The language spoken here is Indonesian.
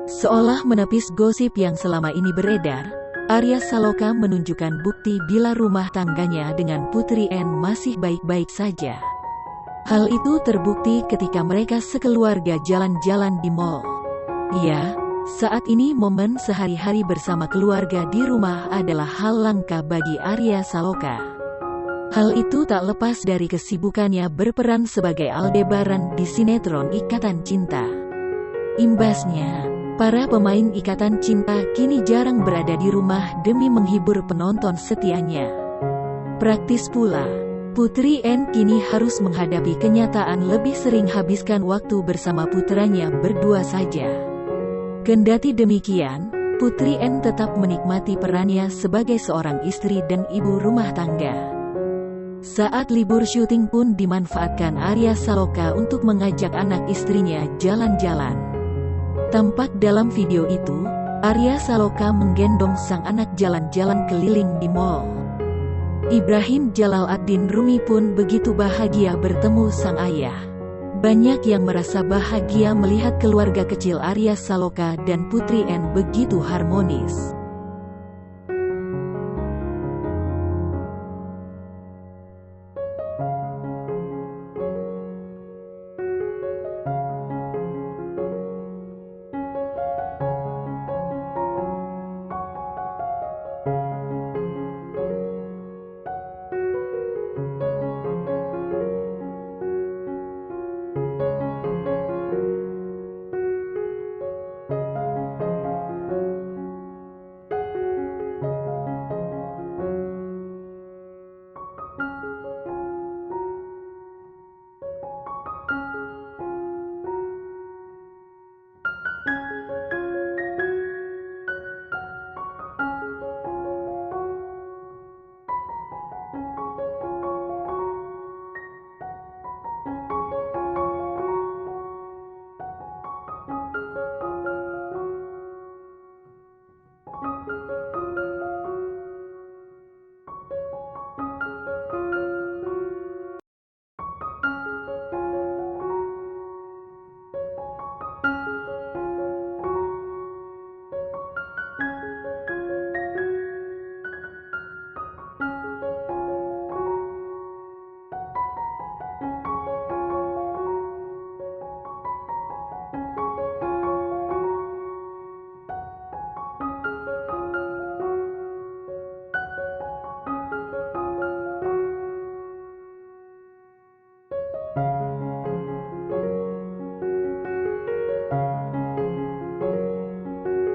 Seolah menepis gosip yang selama ini beredar, Arya Saloka menunjukkan bukti bila rumah tangganya dengan Putri N masih baik-baik saja. Hal itu terbukti ketika mereka sekeluarga jalan-jalan di mall. Ya, saat ini momen sehari-hari bersama keluarga di rumah adalah hal langka bagi Arya Saloka. Hal itu tak lepas dari kesibukannya berperan sebagai Aldebaran di sinetron Ikatan Cinta. Imbasnya, para pemain Ikatan Cinta kini jarang berada di rumah demi menghibur penonton setianya. Praktis pula, Putri N kini harus menghadapi kenyataan lebih sering habiskan waktu bersama putranya berdua saja. Kendati demikian, Putri N tetap menikmati perannya sebagai seorang istri dan ibu rumah tangga. Saat libur syuting pun dimanfaatkan Arya Saloka untuk mengajak anak istrinya jalan-jalan. Tampak dalam video itu, Arya Saloka menggendong sang anak jalan-jalan keliling di mall. Ibrahim Jalaladdin Rumi pun begitu bahagia bertemu sang ayah. Banyak yang merasa bahagia melihat keluarga kecil Arya Saloka dan Putri N begitu harmonis.